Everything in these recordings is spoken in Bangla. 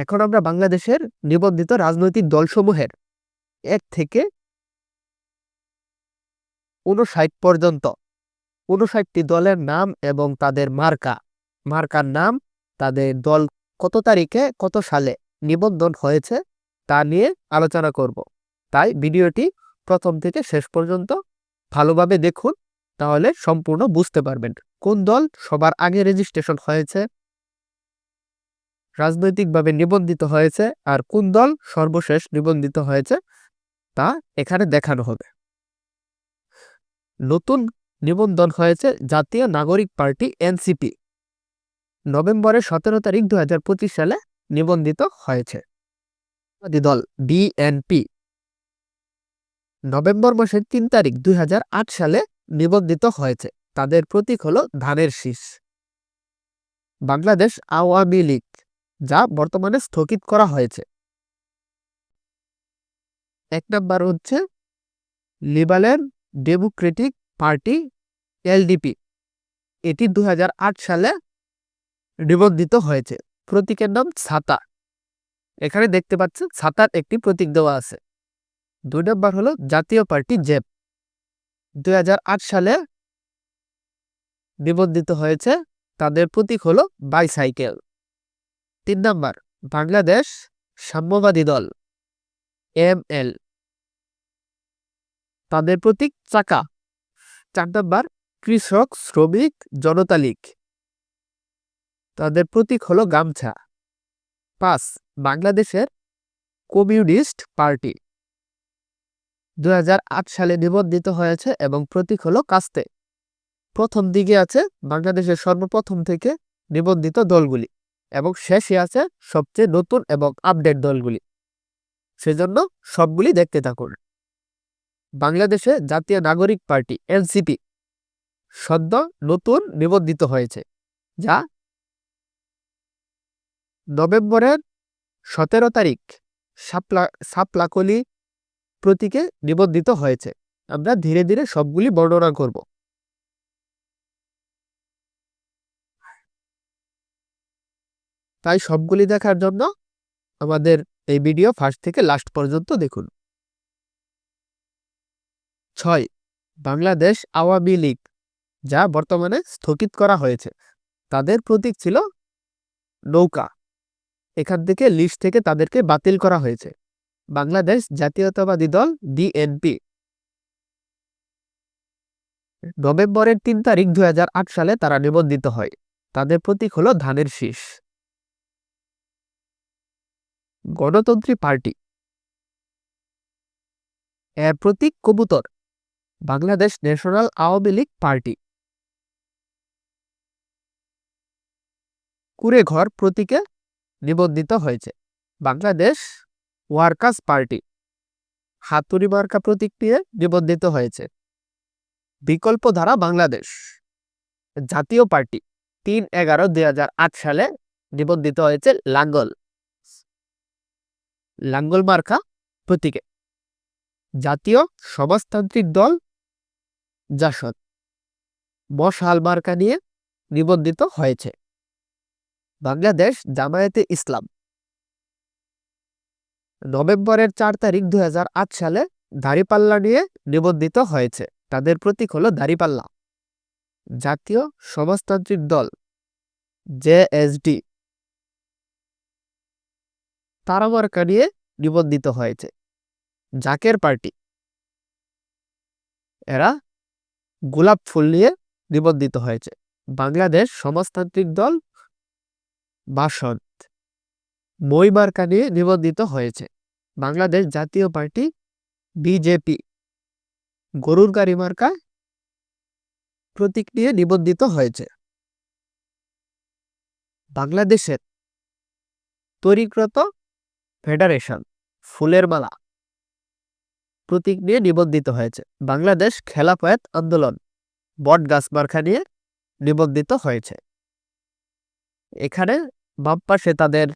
এখন আমরা বাংলাদেশের নিবন্ধিত রাজনৈতিক দলসমূহের ১ থেকে ৫৯ পর্যন্ত ৫৯টি দলের নাম এবং তাদের মার্কার নাম, তাদের দল কত তারিখে কত সালে নিবন্ধন হয়েছে তা নিয়ে আলোচনা করব। তাই ভিডিওটি প্রথম থেকে শেষ পর্যন্ত ভালোভাবে দেখুন, তাহলে সম্পূর্ণ বুঝতে পারবেন কোন দল সবার আগে রেজিস্ট্রেশন হয়েছে, রাজনৈতিকভাবে নিবন্ধিত হয়েছে, আর কোন দল সর্বশেষ নিবন্ধিত হয়েছে তা এখানে দেখানো হবে। নতুন নিবন্ধন হয়েছে জাতীয় নাগরিক পার্টি এনসিপি, নভেম্বরের ১৭ তারিখ ২০২৫ সালে নিবন্ধিত হয়েছে। দল বিএনপি নভেম্বর মাসের ৩ তারিখ ২০০৮ সালে নিবন্ধিত হয়েছে, তাদের প্রতীক হলো ধানের শীষ। বাংলাদেশ আওয়ামী লীগ, যা বর্তমানে স্থগিত করা হয়েছে। ১ নম্বর হচ্ছে লিবারেল ডেমোক্রেটিক পার্টি এলডিপি, এটি ২০০৮ সালে নিবন্ধিত হয়েছে, প্রতীকের নাম ছাতা। এখানে দেখতে পাচ্ছেন ছাতার একটি প্রতীক দেওয়া আছে। ২ নম্বর হলো জাতীয় পার্টি জেপ, ২০০৮ সালে নিবন্ধিত হয়েছে, তাদের প্রতীক হলো বাইসাইকেল। ৩ নম্বর বাংলাদেশ সাম্যবাদী দল এমএল, তাদের প্রতীক চাকা। ৪ নম্বর কৃষক শ্রমিক জনতা লীগ, তাদের প্রতীক হলো গামছা। ৫ বাংলাদেশের কমিউনিস্ট পার্টি, ২০০৮ সালে নিবন্ধিত হয়েছে এবং প্রতীক হলো কাস্তে। প্রথম দিকে আছে বাংলাদেশের সর্বপ্রথম থেকে নিবন্ধিত দলগুলি এবং শেষে আছে সবচেয়ে নতুন এবং আপডেট দলগুলি, সেজন্য সবগুলি দেখতে থাকুন। বাংলাদেশে জাতীয় নাগরিক পার্টি এনসিপি সদ্য নতুন নিবন্ধিত হয়েছে, যা নভেম্বরের ১৭ তারিখ সাপলাকলি প্রতীকে নিবন্ধিত হয়েছে। আমরা ধীরে ধীরে সবগুলি বর্ণনা করব। তাই সবগুলি দেখার জন্য আমাদের এই ভিডিও ফার্স্ট থেকে লাস্ট পর্যন্ত দেখুন। ৬ বাংলাদেশ আওয়ামী লীগ, যা বর্তমানে স্থগিত করা হয়েছে, তাদের প্রতীক ছিল নৌকা, এখান থেকে লিস্ট থেকে তাদেরকে বাতিল করা হয়েছে। বাংলাদেশ জাতীয়তাবাদী দল বিএনপি, নভেম্বরের ৩ তারিখ ২০০৮ সালে তারা নিবন্ধিত হয়, তাদের প্রতীক হলো ধানের শীষ। গণতন্ত্রী পার্টি, এর প্রতীক কবুতর, বাংলাদেশ ন্যাশনাল আওয়ামী লীগ পার্টি, কুড়ে ঘর প্রতীকে নিবন্ধিত হয়েছে। বাংলাদেশ ওয়ার্কার্স পার্টি, হাতুড়ি মার্কা প্রতীক নিয়ে নিবন্ধিত হয়েছে। বিকল্পধারা বাংলাদেশ জাতীয় পার্টি, ৩/১১/২০০৮ সালে নিবন্ধিত হয়েছে লাঙ্গল মার্কা প্রতীকে। জাতীয় সমাজতান্ত্রিক দল জাসদ, মশাল মার্কা নিয়ে নিবন্ধিত হয়েছে। বাংলাদেশ জামায়াতে ইসলাম, নভেম্বরের ৪ তারিখ ২০০৮ সালে দাঁড়িপাল্লা নিয়ে নিবন্ধিত হয়েছে, তাদের প্রতীক হলো দাঁড়িপাল্লা। জাতীয় সমাজতান্ত্রিক দল জেএসডি, তারা মার্কা নিয়ে নিবন্ধিত হয়েছে। জাকের পার্টি, এরা গোলাপ ফুল নিয়ে নিবন্ধিত হয়েছে। বাংলাদেশ সমাজতান্ত্রিক দল বাসদ, মই মার্কা নিয়ে নিবন্ধিত হয়েছে। বাংলাদেশ জাতীয় পার্টি বিজেপি, গরুর গাড়ি মার্কা প্রতীক নিয়ে নিবন্ধিত হয়েছে। বাংলাদেশের তৈরিকৃত ফেডারেশন ফুলের মালা প্রতীক নিয়ে নিবন্ধিত হয়েছে। বাংলাদেশ খেলাফত আন্দোলন বটগাছ মার্কা নিয়ে নিবন্ধিত হয়েছে। এখানে বাম পাশে তাদের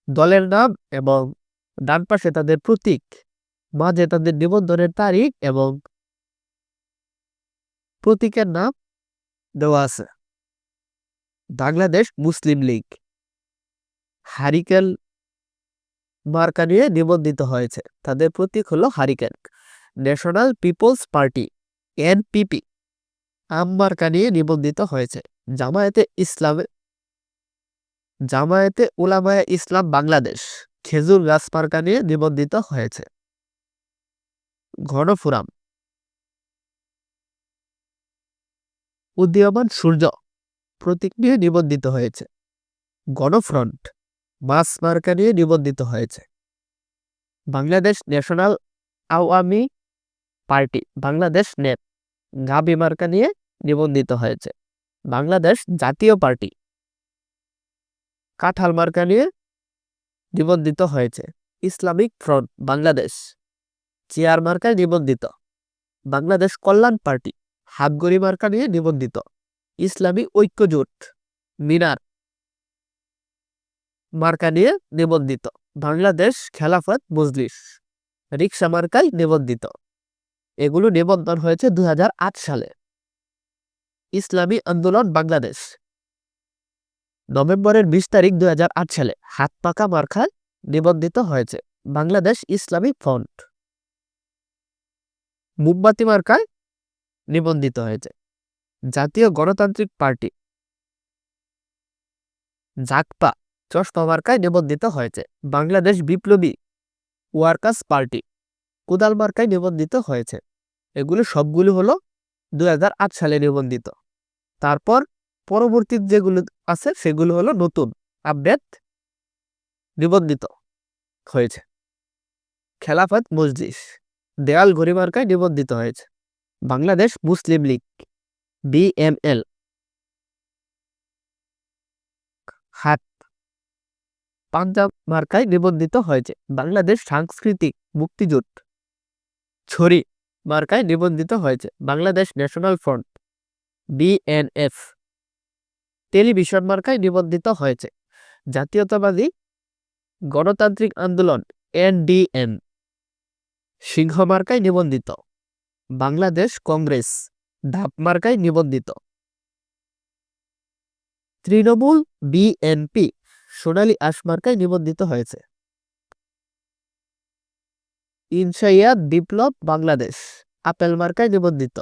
দলের নাম এবং ডান পাশে তাদের প্রতীক, মাঝে তাদের নিবন্ধনের তারিখ এবং প্রতীকের নাম দেওয়া আছে। বাংলাদেশ মুসলিম লীগ, হারিকেন মার্কা নিয়ে নিবন্ধিত হয়েছে, তাদের প্রতীক হলো hurricane. National people's party NPP আম মার্কা নিয়ে নিবন্ধিত হয়েছে। জামায়াতে উলামায়ে ইসলাম বাংলাদেশ খেজুর গাছ মার্কা নিয়ে নিবন্ধিত হয়েছে। ঘনফুরাম উদীয়মান সূর্য প্রতীক নিয়ে নিবন্ধিত হয়েছে। গণফ্রন্ট মাছ মার্কা নিয়ে নিবন্ধিত হয়েছে। Bangladesh national Awami party Bangladesh net গাবি মার্কা নিয়ে নিবন্ধিত হয়েছে। বাংলাদেশ জাতীয় পার্টি কাঁঠাল মার্কা নিয়ে নিবন্ধিত হয়েছে। ইসলামিক ফ্রন্ট বাংলাদেশ চেয়ার মার্কায় নিবন্ধিত। বাংলাদেশ কল্যাণ পার্টি হাতগড়ি মার্কা নিয়ে নিবন্ধিত। ইসলামী ঐক্যজোট মিনার মার্কা নিয়ে নিবন্ধিত। বাংলাদেশ খেলাফত মজলিস রিকশা মার্কায় নিবন্ধিত। এগুলো নিবন্ধন হয়েছে 2008 সালে। ইসলামী আন্দোলন বাংলাদেশ নভেম্বরের 20 তারিখ 2008 সালে হাত পাকা মার্কায় নিবন্ধিত হয়েছে। বাংলাদেশ ইসলামী ফ্রন্ট মোমবাতি মার্কায় নিবন্ধিত হয়েছে। জাতীয় গণতান্ত্রিক পার্টি জাকপা চশমা মার্কায় নিবন্ধিত হয়েছে। বাংলাদেশ বিপ্লবী ওয়ার্কার্স পার্টি কোদাল মার্কায় নিবন্ধিত হয়েছে। এগুলো সবগুলো হলো 2008 সালে নিবন্ধিত। তারপর পরবর্তী যেগুলো আছে সেগুলো হলো নতুন আপডেট নিবন্ধিত হয়েছে। খেলাফত মজলিস দেয়াল ঘড়ি মার্কায় নিবন্ধিত হয়েছে। বাংলাদেশ মুসলিম লীগ বিএমএল হাত পাঞ্জাব মার্কায় নিবন্ধিত হয়েছে। বাংলাদেশ সাংস্কৃতিক মুক্তিজোট ছড়ি মার্কায় নিবন্ধিত হয়েছে। Bangladesh national front BNF television মার্কায় নিবন্ধিত হয়েছে। জাতীয়তাবাদী গণতান্ত্রিক আন্দোলন এনডিএম সিংহ মার্কায় নিবন্ধিত। বাংলাদেশ কংগ্রেস ধাপ মার্কায় নিবন্ধিত। তৃণমূল বিএনপি সোনালী আঁশ মার্কায় নিবন্ধিত হয়েছে। ইনশাইয়াত বিপ্লব বাংলাদেশ আপেল মার্কায় নিবন্ধিত।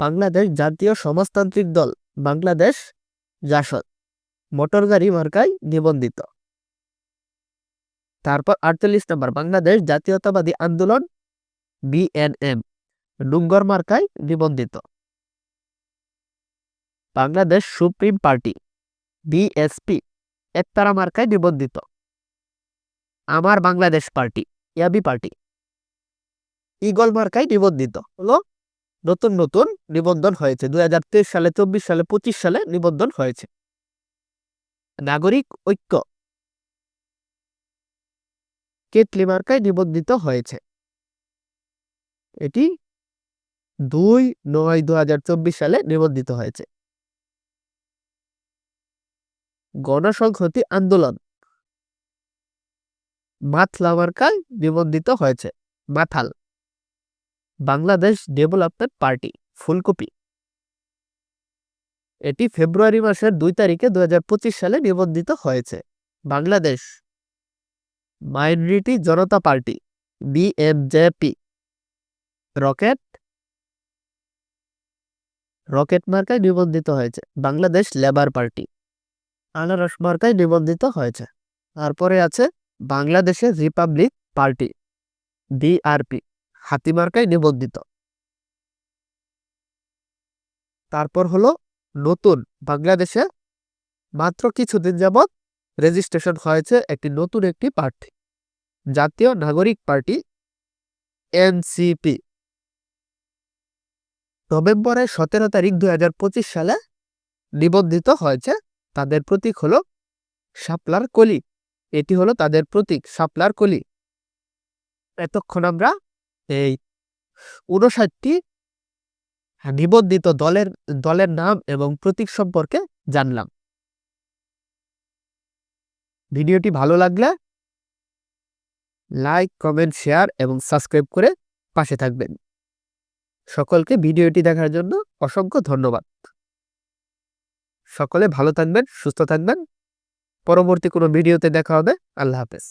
বাংলাদেশ জাতীয় সমাজতান্ত্রিক দল বাংলাদেশ জাসদ মোটরগাড়ি মার্কায় নিবন্ধিত। তারপর 48 নম্বর বাংলাদেশ জাতীয়তাবাদী আন্দোলন বিএনএম ডুঙ্গর মার্কায় নিবন্ধিত। বাংলাদেশ সুপ্রিম পার্টি বিএসপি একতারা মার্কায় নিবন্ধিত। আমার Bangladesh party yabby party eagle মার্কায় নিবন্ধিত। হলো নতুন নতুন নিবন্ধন হয়েছে 2023 সালে 24 সালে 25 সালে নিবন্ধন হয়েছে। নাগরিক ঐক্য কেতলি মার্কায় নিবন্ধিত হয়েছে। এটি 2/9/2024 সালে নিবন্ধিত হয়েছে। গণসংহতি আন্দোলন মাথলা মার্কায় নিবন্ধিত হয়েছে। মাথাল বাংলাদেশ ডেভেলপমেন্ট পার্টি ফুলকপি এটি ফেব্রুয়ারি মাসের 2 তারিখে 2025 সালে নিবন্ধিত হয়েছে। বাংলাদেশ মাইনরিটি জনতা পার্টি বিএমজেপি রকেট মার্কায় নিবন্ধিত হয়েছে। বাংলাদেশ লেবার পার্টি আনারস মার্কায় নিবন্ধিত হয়েছে। তারপরে আছে বাংলাদেশের রিপাবলিক পার্টি বিআরপি হাতি মার্কায় নিবন্ধিত। তারপর হলো নতুন বাংলাদেশে মাত্র কিছুদিন যাবৎ রেজিস্ট্রেশন হয়েছে নতুন একটি পার্টি জাতীয় নাগরিক পার্টি এনসিপি নভেম্বরের 17 তারিখ 2025 সালে নিবন্ধিত হয়েছে। তাদের প্রতীক হলো শাপলার কলি। এটি হলো তাদের প্রতীক শাপলার কলি। এতক্ষণ আমরা এই 59টি নিবন্ধিত দলের নাম এবং প্রতীক সম্পর্কে জানলাম। ভিডিওটি ভালো লাগলে লাইক কমেন্ট শেয়ার এবং সাবস্ক্রাইব করে পাশে থাকবেন। সকলকে ভিডিওটি দেখার জন্য অসংখ্য ধন্যবাদ। সকলে ভালো থাকবেন, সুস্থ থাকবেন। পরবর্তী কোনো ভিডিওতে দেখা হবে। আল্লাহ হাফেজ।